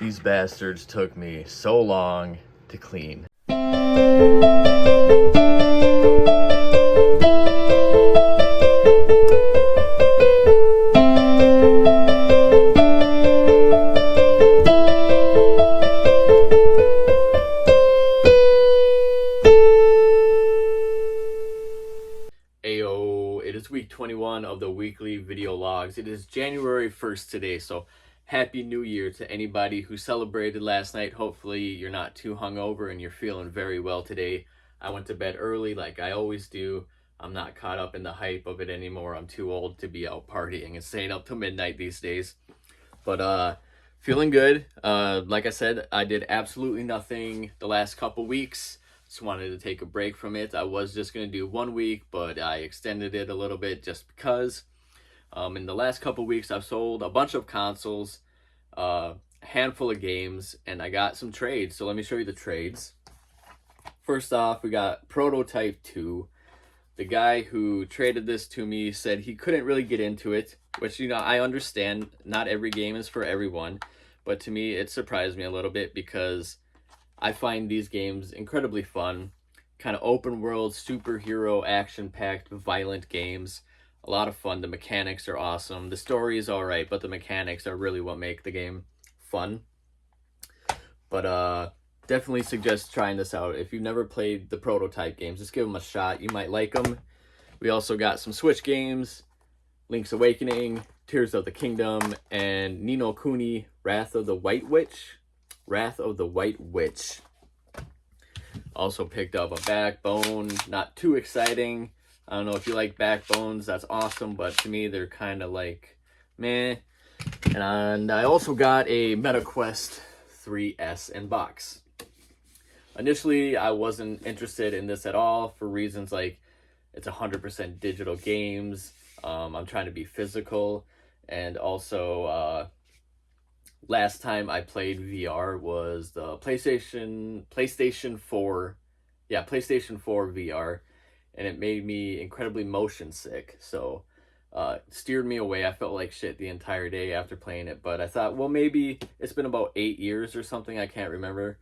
These bastards took me so long to clean. Ayo, it is week 21 of the weekly video logs. It is January 1st today, so Happy New Year to anybody who celebrated last night. Hopefully you're not too hungover and you're feeling very well today. I went to bed early like I always do. I'm not caught up in the hype of it anymore. I'm too old to be out partying and staying up till midnight these days. But feeling good. Like I said, I did absolutely nothing the last couple weeks. Just wanted to take a break from it. I was just going to do 1 week, but I extended it a little bit just because. In the last couple weeks, I've sold a bunch of consoles, a handful of games, and I got some trades. So let me show you the trades. First off, we got Prototype 2. The guy who traded this to me said he couldn't really get into it, which, you know, I understand. Not every game is for everyone, but to me, it surprised me a little bit because I find these games incredibly fun. Kind of open world, superhero, action-packed, violent games. A lot of fun. The mechanics are awesome. The story is alright, but the mechanics are really what make the game fun. But definitely suggest trying this out. If you've never played the Prototype games, just give them a shot. You might like them. We also got some Switch games. Link's Awakening, Tears of the Kingdom, and Ni no Kuni, Wrath of the White Witch. Wrath of the White Witch. Also picked up a Backbone. Not too exciting. I don't know if you like Backbones, that's awesome, but to me they're kind of like meh. And I also got a MetaQuest 3S in box. Initially, I wasn't interested in this at all for reasons like it's 100% digital games. I'm trying to be physical, and also last time I played VR was the PlayStation 4. Yeah, PlayStation 4 VR. And it made me incredibly motion sick. So steered me away. I felt like shit the entire day after playing it. But I thought, well, maybe it's been about 8 years or something. I can't remember.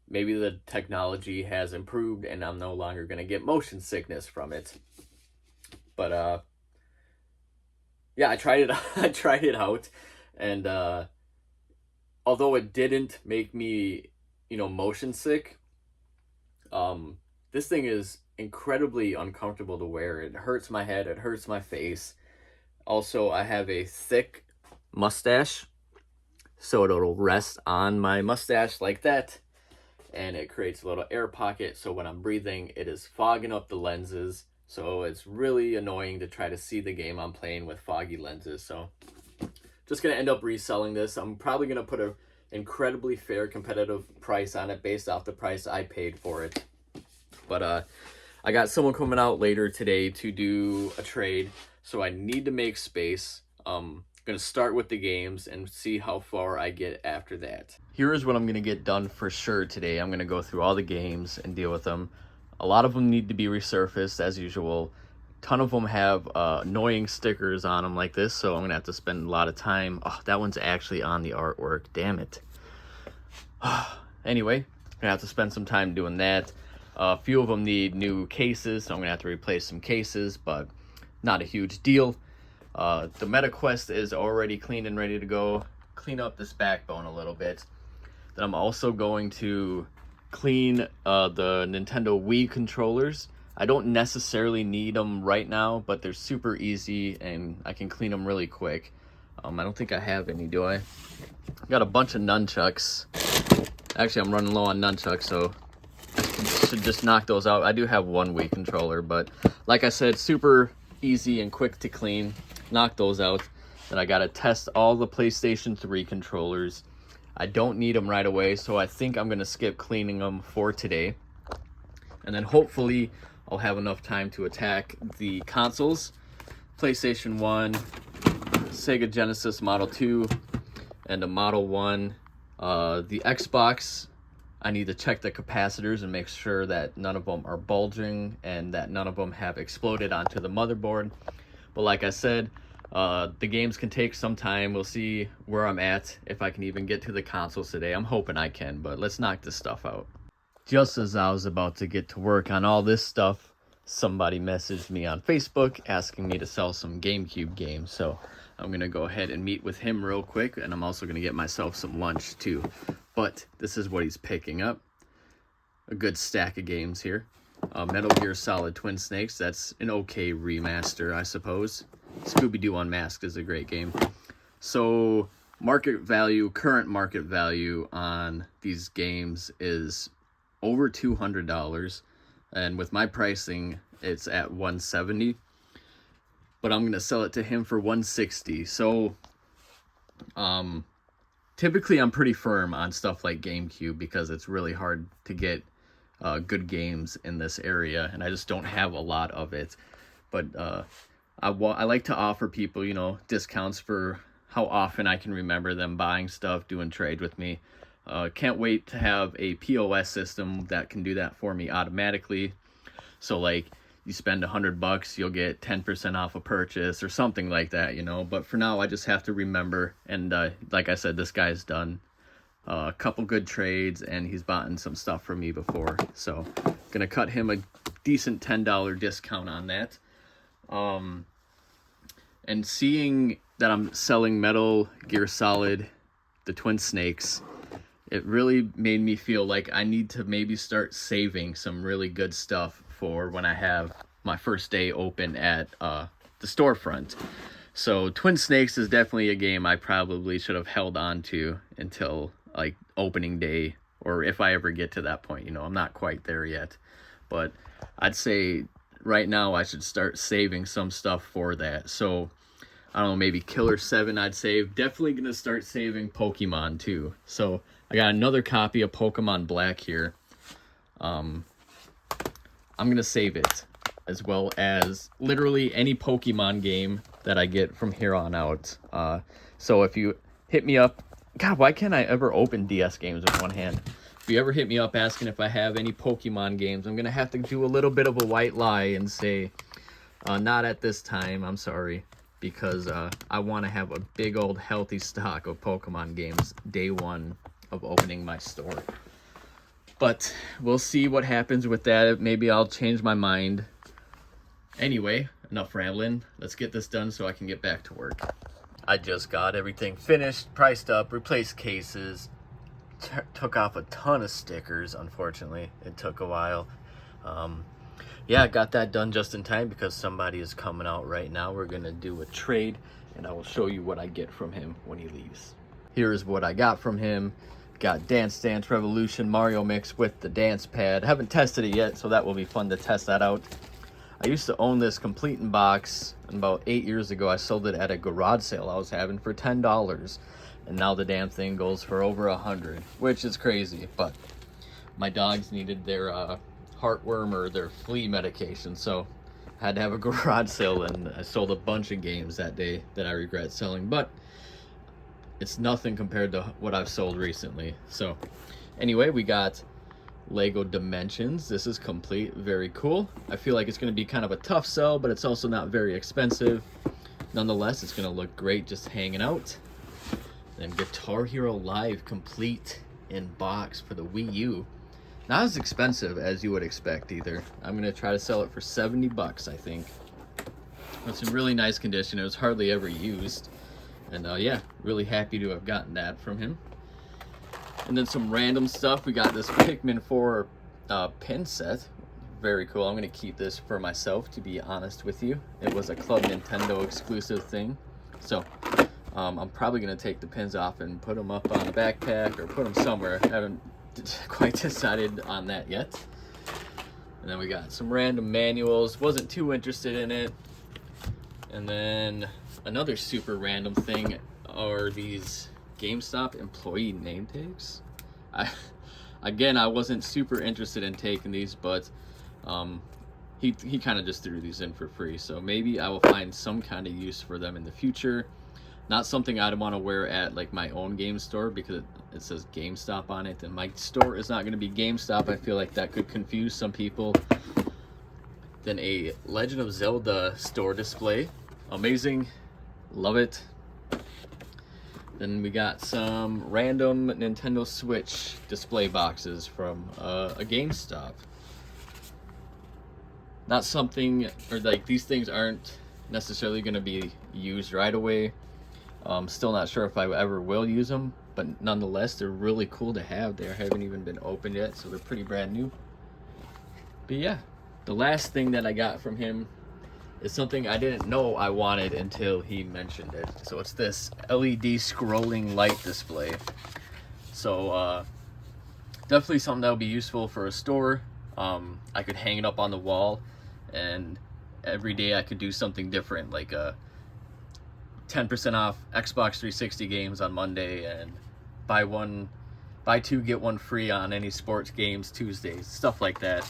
Maybe the technology has improved and I'm no longer going to get motion sickness from it. But yeah, I tried it. I tried it out. And although it didn't make me, motion sick, this thing is incredibly uncomfortable to wear. It hurts my head, it hurts my face. Also, I have a thick mustache, so it'll rest on my mustache like that, and it creates a little air pocket, so when I'm breathing, it is fogging up the lenses, so it's really annoying to try to see the game I'm playing with foggy lenses. So just gonna end up reselling this. I'm probably gonna put an incredibly fair competitive price on it based off the price I paid for it. But I got someone coming out later today to do a trade, so I need to make space. I'm going to start with the games and see how far I get after that. Here is what I'm going to get done for sure today. I'm going to go through all the games and deal with them. A lot of them need to be resurfaced as usual. A ton of them have annoying stickers on them like this, so I'm going to have to spend a lot of time. Oh, that one's actually on the artwork. Damn it. Anyway, I'm going to have to spend some time doing that. A few of them need new cases, so I'm going to have to replace some cases, but not a huge deal. The MetaQuest is already clean and ready to go. Clean up this Backbone a little bit. Then I'm also going to clean the Nintendo Wii controllers. I don't necessarily need them right now, but they're super easy, and I can clean them really quick. I don't think I have any, do I? Got a bunch of nunchucks. Actually, I'm running low on nunchucks, so should just knock those out. I do have one Wii controller, but like I said, super easy and quick to clean. Knock those out. Then I gotta test all the PlayStation 3 controllers. I don't need them right away, so I think I'm gonna skip cleaning them for today. And then hopefully I'll have enough time to attack the consoles. PlayStation 1, Sega Genesis Model 2, and a Model 1. The Xbox, I need to check the capacitors and make sure that none of them are bulging and that none of them have exploded onto the motherboard. But like I said, The games can take some time. We'll see where I'm at, if I can even get to the consoles today. I'm hoping I can, but let's knock this stuff out. Just as I was about to get to work on all this stuff, somebody messaged me on Facebook asking me to sell some GameCube games. So I'm going to go ahead and meet with him real quick, and I'm also going to get myself some lunch too. But this is what he's picking up. A good stack of games here. Metal Gear Solid Twin Snakes, that's an okay remaster, I suppose. Scooby-Doo Unmasked is a great game. So current market value on these games is over $200, and with my pricing it's at $170, but I'm gonna sell it to him for $160. So typically I'm pretty firm on stuff like GameCube because it's really hard to get good games in this area, and I just don't have a lot of it. But I like to offer people, you know, discounts for how often I can remember them buying stuff, doing trade with me. Can't wait to have a POS system that can do that for me automatically. So like you spend $100, you'll get 10% off a purchase or something like that, you know. But for now, I just have to remember. And like I said, this guy's done a couple good trades, and he's bought some stuff from me before. So gonna cut him a decent $10 discount on that. And seeing that I'm selling Metal Gear Solid, the Twin Snakes, it really made me feel like I need to maybe start saving some really good stuff for when I have my first day open at the storefront. So Twin Snakes is definitely a game I probably should have held on to until like opening day, or if I ever get to that point. You know, I'm not quite there yet, but I'd say right now I should start saving some stuff for that. So I don't know, maybe Killer 7 I'd save. Definitely gonna start saving Pokemon too. So I got another copy of Pokemon Black here. I'm gonna save it, as well as literally any Pokemon game that I get from here on out. So if you hit me up, God, why can't I ever open DS games with one hand? If you ever hit me up asking if I have any Pokemon games, I'm gonna have to do a little bit of a white lie and say, not at this time, I'm sorry. Because I want to have a big old healthy stock of Pokemon games day one of opening my store. But we'll see what happens with that. Maybe I'll change my mind. Anyway, enough rambling. Let's get this done so I can get back to work. I just got everything finished, priced up, replaced cases, took off a ton of stickers. Unfortunately, it took a while. Yeah, I got that done just in time because somebody is coming out right now. We're going to do a trade, and I will show you what I get from him when he leaves. Here's what I got from him. Got Dance Dance Revolution Mario Mix with the dance pad. I haven't tested it yet, so that will be fun to test that out. I used to own this complete in box, and about 8 years ago I sold it at a garage sale I was having for $10. And now the damn thing goes for over $100, which is crazy. But my dogs needed their heartworm or their flea medication, so I had to have a garage sale, and I sold a bunch of games that day that I regret selling, but it's nothing compared to what I've sold recently. So anyway, we got Lego Dimensions. This is complete, very cool. I feel like it's going to be kind of a tough sell, but it's also not very expensive. Nonetheless, it's going to look great just hanging out. Then Guitar Hero Live complete in box for the Wii U. Not as expensive as you would expect either. I'm going to try to sell it for $70, I think. It's in really nice condition. It was hardly ever used. And yeah, really happy to have gotten that from him. And then some random stuff. We got this Pikmin 4 pin set. Very cool. I'm going to keep this for myself, to be honest with you. It was a Club Nintendo exclusive thing. So I'm probably going to take the pins off and put them up on a backpack or put them somewhere. I haven't quite decided on that yet. And then we got some random manuals. Wasn't too interested in it. And then another super random thing are these GameStop employee name tags. I wasn't super interested in taking these, but he kind of just threw these in for free. So maybe I will find some kind of use for them in the future. Not something I'd want to wear at like my own game store because it says GameStop on it, and my store is not going to be GameStop. I feel like that could confuse some people. Then a Legend of Zelda store display. Amazing Love it. Then we got some random Nintendo Switch display boxes from a GameStop. Not something, or like these things aren't necessarily going to be used right away. Still not sure if I ever will use them, but nonetheless, they're really cool to have. They haven't even been opened yet, so they're pretty brand new. But yeah, the last thing that I got from him is something I didn't know I wanted until he mentioned it. So it's this LED scrolling light display. So definitely something that would be useful for a store. I could hang it up on the wall, and every day I could do something different, like 10% off Xbox 360 games on Monday, and buy two get one free on any sports games Tuesdays, stuff like that.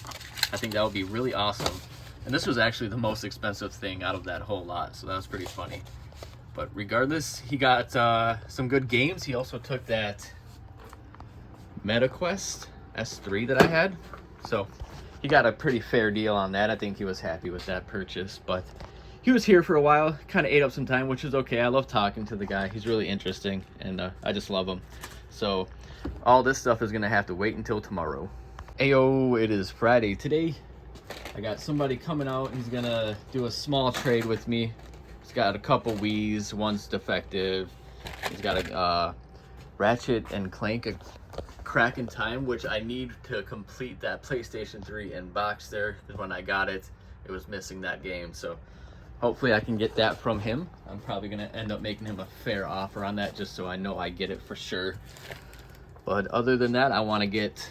I think that would be really awesome. And this was actually the most expensive thing out of that whole lot, so that was pretty funny. But regardless, he got some good games. He also took that MetaQuest S3 that I had, so he got a pretty fair deal on that. I think he was happy with that purchase. But he was here for a while, kind of ate up some time, which is okay. I love talking to the guy. He's really interesting, and I just love him. So all this stuff is gonna have to wait until tomorrow. Ayo, it is Friday today. I got somebody coming out. He's gonna do a small trade with me. He's got a couple Wii's, one's defective. He's got a Ratchet and Clank, a Crack in Time, which I need to complete that PlayStation 3 in box there, because when I got it, it was missing that game. So hopefully I can get that from him. I'm probably gonna end up making him a fair offer on that, just so I know I get it for sure. But other than that, I want to get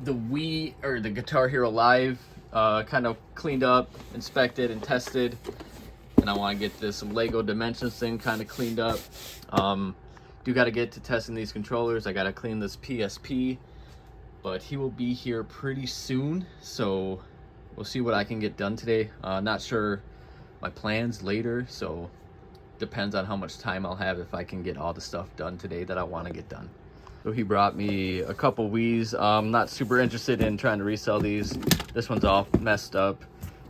the Wii, or the Guitar Hero Live, kind of cleaned up, inspected, and tested. And I want to get this Lego Dimensions thing kind of cleaned up. Do got to get to testing these controllers. I got to clean this PSP, but he will be here pretty soon, so we'll see what I can get done today. Not sure my plans later, so depends on how much time I'll have, if I can get all the stuff done today that I want to get done. So he brought me a couple Wii's. I'm not super interested in trying to resell these. This one's all messed up,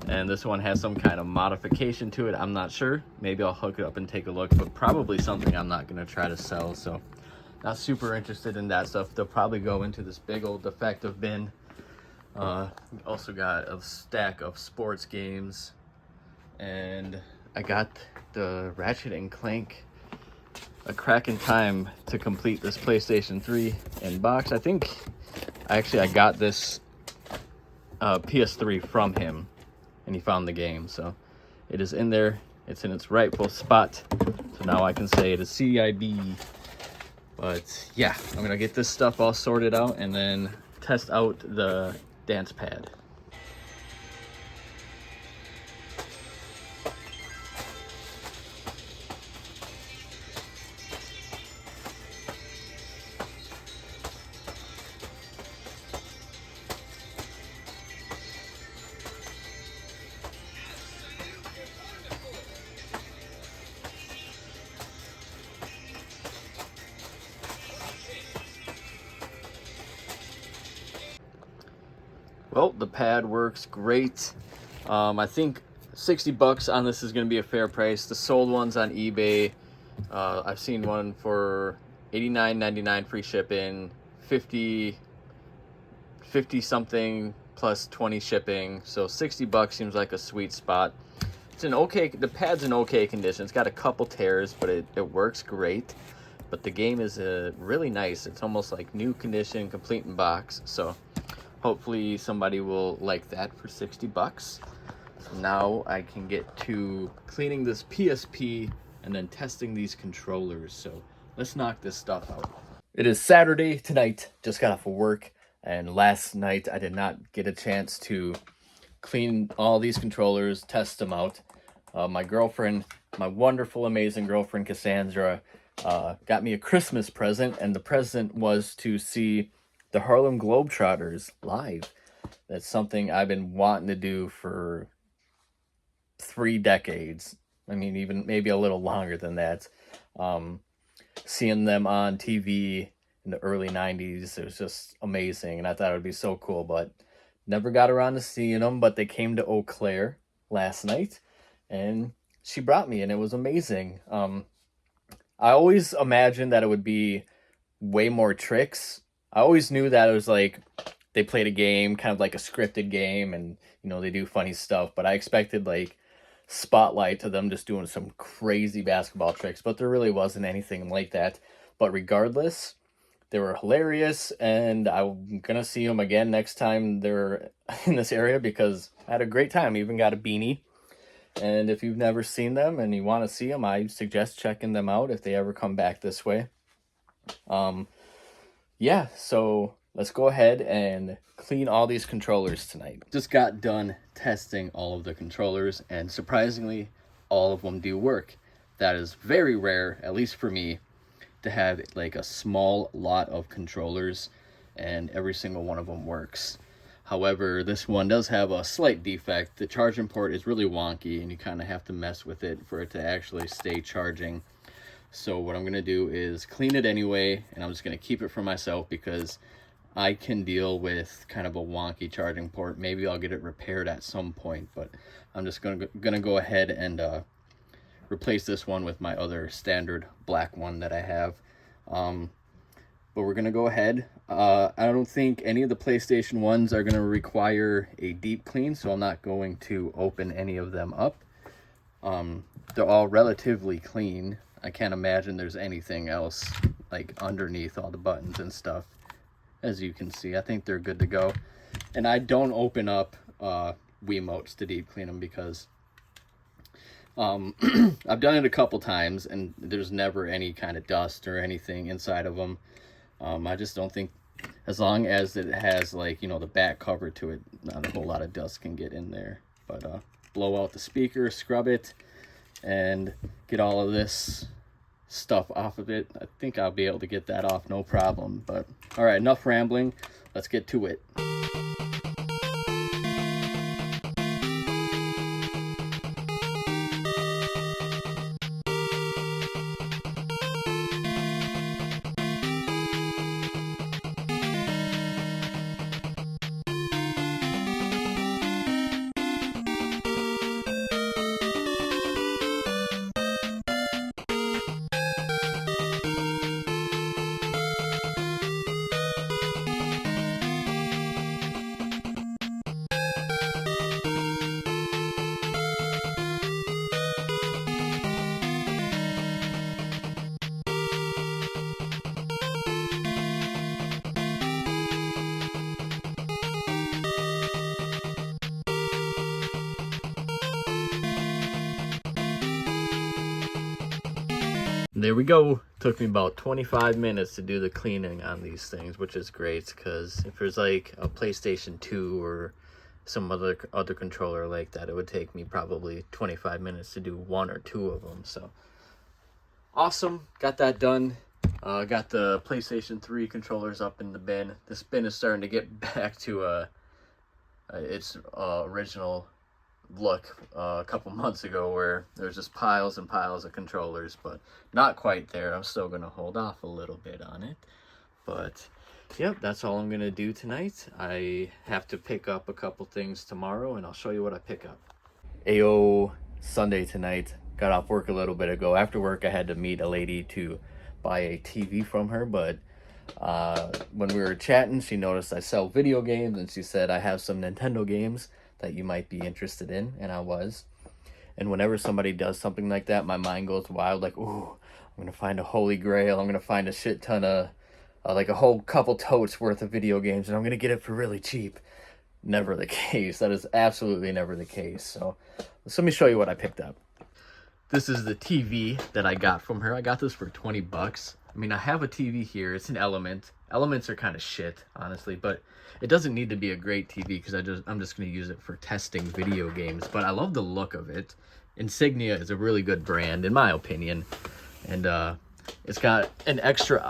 and this one has some kind of modification to it. I'm not sure. Maybe I'll hook it up and take a look, but probably something I'm not going to try to sell. So not super interested in that stuff. They'll probably go into this big old defective bin. Also got a stack of sports games, and I got the Ratchet and Clank, a Crack in Time, to complete this PlayStation 3 in box. I think I got this PS3 from him, and he found the game, so it is in there. It's in its rightful spot, so now I can say it is CIB. But yeah, I'm gonna get this stuff all sorted out and then test out the dance pad. Well, the pad works great. I think $60 on this is going to be a fair price. The sold ones on eBay, I've seen one for $89.99 free shipping, 50 something plus 20 shipping. So $60 seems like a sweet spot. It's an okay, the pad's in okay condition. It's got a couple tears, but it works great. But the game is really nice. It's almost like new condition, complete in box. So hopefully somebody will like that for $60. So now I can get to cleaning this PSP and then testing these controllers. So let's knock this stuff out. It is Saturday tonight. Just got off of work, and last night I did not get a chance to clean all these controllers, test them out. My girlfriend, my wonderful, amazing girlfriend Cassandra, got me a Christmas present, and the present was to see the Harlem Globetrotters live. That's something I've been wanting to do for 3 decades. I mean, even maybe a little longer than that. Seeing them on TV in the early 90s, it was just amazing, and I thought it would be so cool, but never got around to seeing them. But they came to Eau Claire last night, and she brought me, and it was amazing. I always imagined that it would be way more tricks. I always knew that it was like they played a game, kind of like a scripted game, and they do funny stuff. But I expected like spotlight to them just doing some crazy basketball tricks, but there really wasn't anything like that. But regardless, they were hilarious, and I'm gonna see them again next time they're in this area because I had a great time. I even got a beanie. And if you've never seen them and you want to see them, I suggest checking them out if they ever come back this way. Yeah, so let's go ahead and clean all these controllers tonight. Just got done testing all of the controllers, and surprisingly, all of them do work. That is very rare, at least for me, to have like a small lot of controllers and every single one of them works. However, this one does have a slight defect. The charging port is really wonky, and you kind of have to mess with it for it to actually stay charging. So what I'm going to do is clean it anyway, and I'm just going to keep it for myself because I can deal with kind of a wonky charging port. Maybe I'll get it repaired at some point, but I'm just going to go ahead and replace this one with my other standard black one that I have. But we're going to go ahead. I don't think any of the PlayStation 1s are going to require a deep clean, so I'm not going to open any of them up. They're all relatively clean. I can't imagine there's anything else like underneath all the buttons and stuff. As you can see, I think they're good to go. And I don't open up Wiimotes to deep clean them because I've done it a couple times and there's never any kind of dust or anything inside of them. I just don't think, as long as it has like, the back cover to it, not a whole lot of dust can get in there. But blow out the speaker, scrub it, and get all of this stuff off of it. I think I'll be able to get that off no problem. But all right, enough rambling. Let's get to it. There we go. Took me about 25 minutes to do the cleaning on these things, which is great because if there's like a PlayStation 2 or some other controller like that, it would take me probably 25 minutes to do one or two of them. So awesome. Got that done. Got the PlayStation 3 controllers up in the bin. This bin is starting to get back to its original look a couple months ago where there's just piles and piles of controllers, but not quite there. I'm still going to hold off a little bit on it. But yep, that's all I'm going to do tonight. I have to pick up a couple things tomorrow, and I'll show you what I pick up. Ayo, Sunday tonight. Got off work a little bit ago. After work, I had to meet a lady to buy a TV from her, but when we were chatting, she noticed I sell video games, and she said I have some Nintendo games that you might be interested in, and I was. And whenever somebody does something like that, my mind goes wild, like, ooh, I'm gonna find a holy grail, I'm gonna find a shit ton of, like a whole couple totes worth of video games, and I'm gonna get it for really cheap. Never the case. That is absolutely never the case. So let me show you what I picked up. This is the TV that I got from her. I got this for 20 bucks. I mean, I have a TV here. It's an Element. Elements are kind of shit, honestly, but it doesn't need to be a great TV because I'm just going to use it for testing video games. But I love the look of it. Insignia is a really good brand, in my opinion, and it's got an extra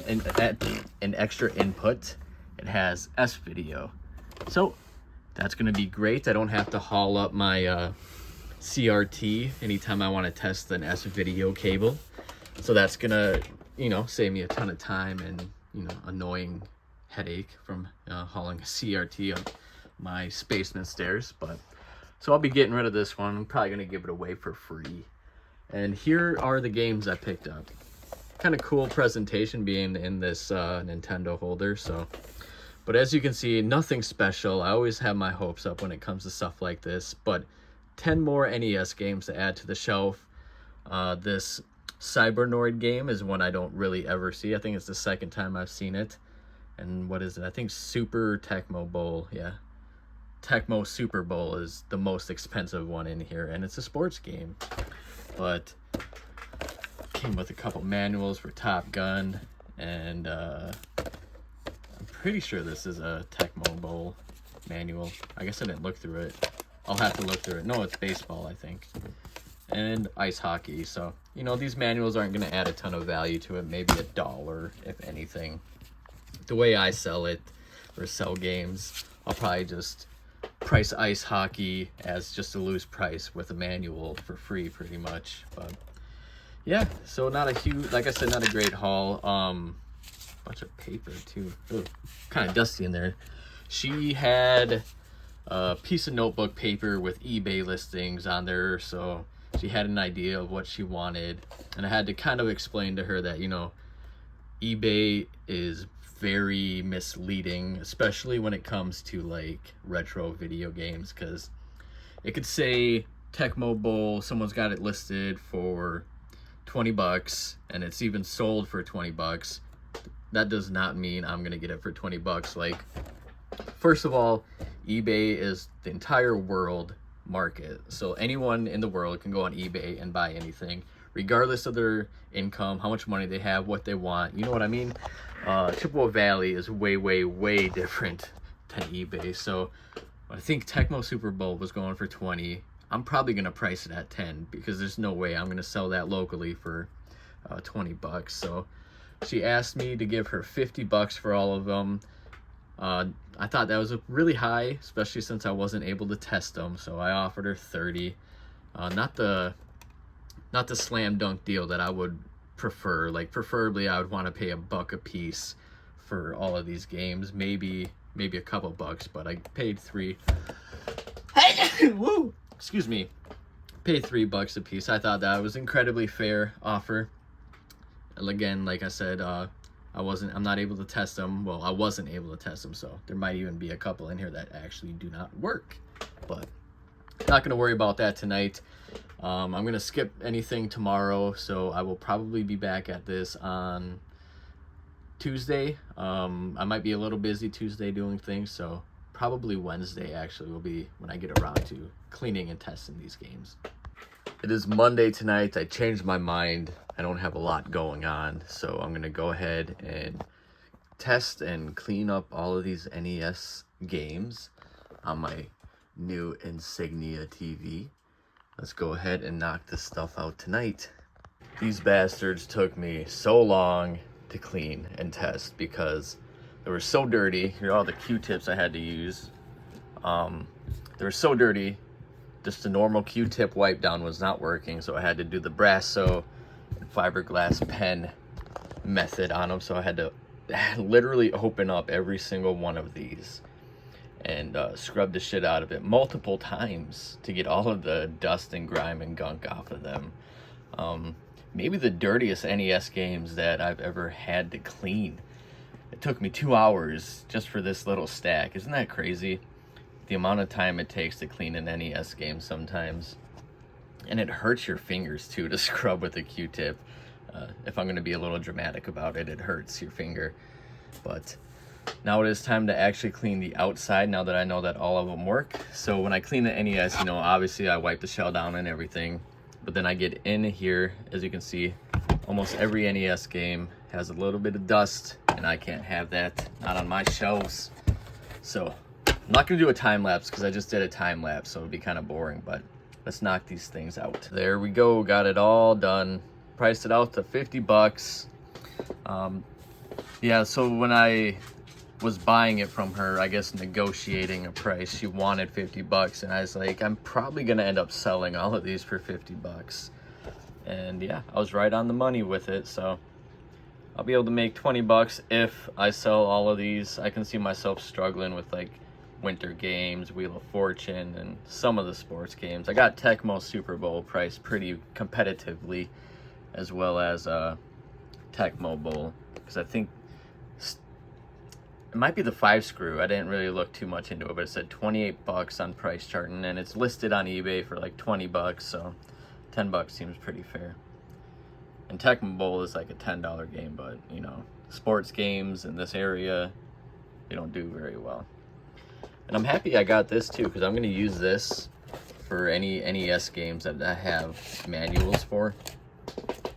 an extra input. It has S-Video, so that's going to be great. I don't have to haul up my CRT anytime I want to test an S-Video cable, so that's gonna save me a ton of time and annoying headache from hauling a CRT up my basement stairs. But so I'll be getting rid of this one. I'm probably gonna give it away for free And here are the games I picked up. Kind of cool presentation being in this Nintendo holder. So, but as you can see, nothing special. I always have my hopes up when it comes to stuff like this. But 10 more NES games to add to the shelf. This Cybernoid game is one I don't really ever see. I think it's the second time I've seen it. And what is it? I think Super Tecmo Bowl. Yeah. Tecmo Super Bowl is the most expensive one in here. And it's a sports game. But came with a couple manuals for Top Gun. And I'm pretty sure this is a Tecmo Bowl manual. I guess I didn't look through it. I'll have to look through it. No, it's baseball, I think. And ice hockey. So, you know, these manuals aren't going to add a ton of value to it. Maybe $1, if anything. The way I sell it, or sell games, I'll probably just price ice hockey as just a loose price with a manual for free, pretty much. But yeah, so not a huge, like I said, not a great haul. Bunch of paper too. Kind of dusty in there. She had a piece of notebook paper with eBay listings on there, so she had an idea of what she wanted, and I had to kind of explain to her that, you know, eBay is very misleading, especially when it comes to like retro video games, because it could say Tecmo Bowl, someone's got it listed for $20 and it's even sold for $20. That does not mean I'm gonna get it for $20. Like, first of all, eBay is the entire world market, so anyone in the world can go on eBay and buy anything, regardless of their income, how much money they have, what they want, you know what I mean? Chippewa Valley is way different than eBay. So I think Tecmo Super Bowl was going for 20. I'm probably gonna price it at 10 because there's no way I'm gonna sell that locally for $20. So she asked me to give her $50 for all of them. I thought that was really high, especially since I wasn't able to test them, so I offered her 30. Not the slam dunk deal that I would prefer. Like, preferably I would want to pay $1 a piece for all of these games, maybe a couple bucks, but I paid $3. Woo! Excuse me. Paid $3 a piece. I thought that was incredibly fair offer. And again, like I said, I'm not able to test them. Well, I wasn't able to test them, so there might even be a couple in here that actually do not work. But not going to worry about that tonight. I'm going to skip anything tomorrow, so I will probably be back at this on Tuesday. I might be a little busy Tuesday doing things, so probably Wednesday actually will be when I get around to cleaning and testing these games. It is Monday tonight. I changed my mind. I don't have a lot going on, so I'm going to go ahead and test and clean up all of these NES games on my new Insignia TV. Let's go ahead and knock this stuff out tonight. These bastards took me so long to clean and test because they were so dirty. Here are all the Q-tips I had to use. They were so dirty, just the normal Q-tip wipe down was not working, so I had to do the Brasso and fiberglass pen method on them. So I had to literally open up every single one of these and scrub the shit out of it multiple times to get all of the dust and grime and gunk off of them. Maybe the dirtiest NES games that I've ever had to clean. It took me 2 hours just for this little stack. Isn't that crazy? The amount of time it takes to clean an NES game sometimes. And it hurts your fingers too to scrub with a Q-tip. If I'm going to be a little dramatic about it, it hurts your finger. But now it is time to actually clean the outside now that I know that all of them work. So when I clean the NES, you know, obviously I wipe the shell down and everything. But then I get in here, as you can see, almost every NES game has a little bit of dust, and I can't have that, not on my shelves. So I'm not going to do a time lapse because I just did a time lapse, so it would be kind of boring, but let's knock these things out. There we go, got it all done. Priced it out to $50. Yeah, so when I was buying it from her, I guess negotiating a price, she wanted $50, and I was like, I'm probably gonna end up selling all of these for $50. And yeah, I was right on the money with it, so I'll be able to make $20 if I sell all of these. I can see myself struggling with like Winter Games, Wheel of Fortune, and some of the sports games. I got Tecmo Super Bowl priced pretty competitively, as well as Tecmo Bowl, because I think it might be the 5-screw. I didn't really look too much into it, but it said $28 on Price Charting, and it's listed on eBay for like $20, so $10 seems pretty fair. And Tecmo Bowl is like a $10 game, but you know, sports games in this area, they don't do very well. And I'm happy I got this too, because I'm going to use this for any NES games that I have manuals for.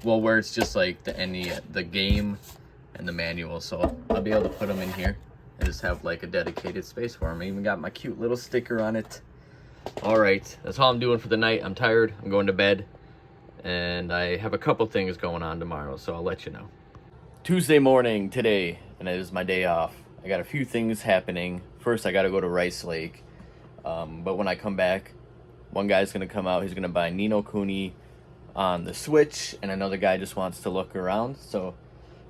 Well, where it's just like the game and the manual, so I'll be able to put them in here and just have like a dedicated space for them. I even got my cute little sticker on it. All right, that's all I'm doing for the night. I'm tired. I'm going to bed, and I have a couple things going on tomorrow, so I'll let you know. Tuesday morning today, and it is my day off. I got a few things happening. First, I got to go to Rice Lake, but when I come back, one guy's going to come out. He's going to buy Ni no Kuni on the Switch, and another guy just wants to look around. So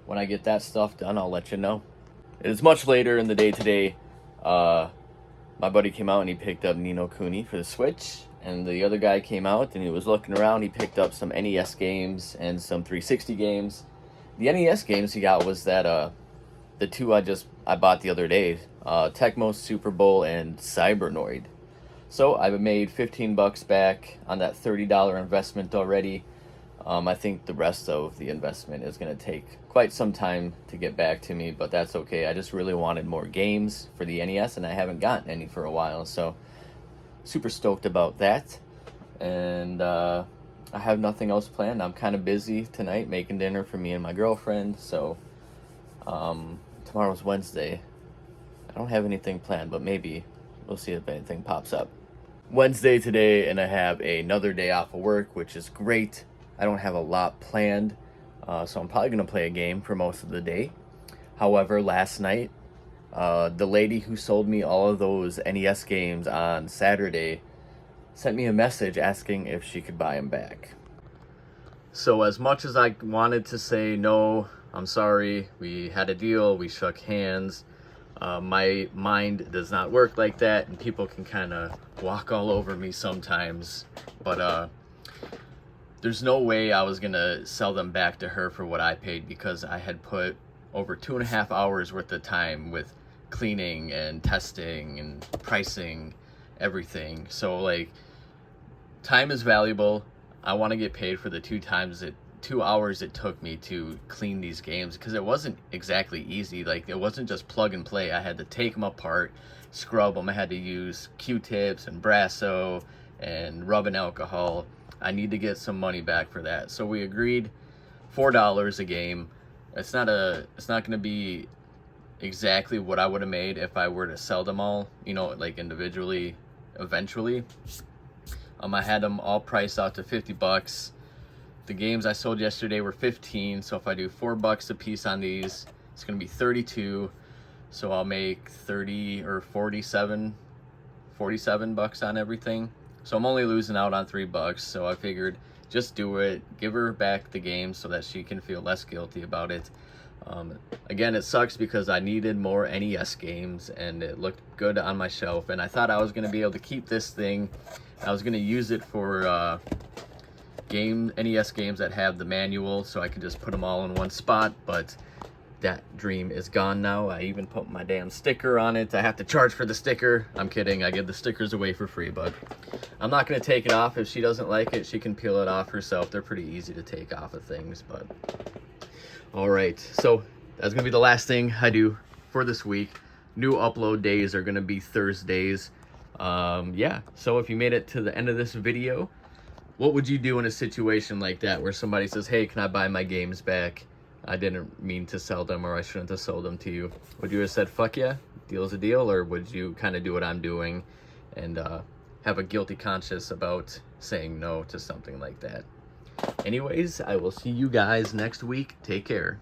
when I get that stuff done, I'll let you know. It is much later in the day today. My buddy came out and he picked up Ni no Kuni for the Switch, and the other guy came out and he was looking around. He picked up some NES games and some 360 games. The NES games he got was that the two I bought the other day, Tecmo Super Bowl and Cybernoid. So I've made $15 back on that $30 investment already. I think the rest of the investment is going to take quite some time to get back to me, but that's okay. I just really wanted more games for the NES, and I haven't gotten any for a while, so super stoked about that. And I have nothing else planned. I'm kind of busy tonight making dinner for me and my girlfriend, so tomorrow's Wednesday. I don't have anything planned, but maybe we'll see if anything pops up. Wednesday today, and I have another day off of work, which is great. I don't have a lot planned, so I'm probably going to play a game for most of the day. However, last night, the lady who sold me all of those NES games on Saturday sent me a message asking if she could buy them back. So as much as I wanted to say, no, I'm sorry, we had a deal, we shook hands, my mind does not work like that, and people can kind of walk all over me sometimes, but there's no way I was gonna sell them back to her for what I paid, because I had put over 2.5 hours worth of time with cleaning and testing and pricing everything. So like, time is valuable. I want to get paid for the 2 hours it took me to clean these games, because it wasn't exactly easy. Like, it wasn't just plug and play. I had to take them apart, scrub them. I had to use Q-tips and Brasso and rubbing alcohol. I need to get some money back for that. So we agreed $4 a game. It's not going to be exactly what I would have made if I were to sell them all, you know, like individually eventually. I had them all priced out to $50. The games I sold yesterday were $15, so if I do $4 a piece on these, it's going to be $32. So I'll make 30 or 47 bucks on everything. So I'm only losing out on $3. So I figured just do it, give her back the game so that she can feel less guilty about it. Again, it sucks because I needed more NES games and it looked good on my shelf, and I thought I was going to be able to keep this thing. I was going to use it for NES games that have the manual, so I could just put them all in one spot, but that dream is gone now. I even put my damn sticker on it. I have to charge for the sticker. I'm kidding. I give the stickers away for free, but I'm not going to take it off. If she doesn't like it, she can peel it off herself. They're pretty easy to take off of things, but all right. So that's going to be the last thing I do for this week. New upload days are going to be Thursdays. Yeah, so if you made it to the end of this video, what would you do in a situation like that where somebody says, hey, can I buy my games back? I didn't mean to sell them, or I shouldn't have sold them to you. Would you have said, fuck yeah, deal's a deal? Or would you kind of do what I'm doing and have a guilty conscience about saying no to something like that? Anyways, I will see you guys next week. Take care.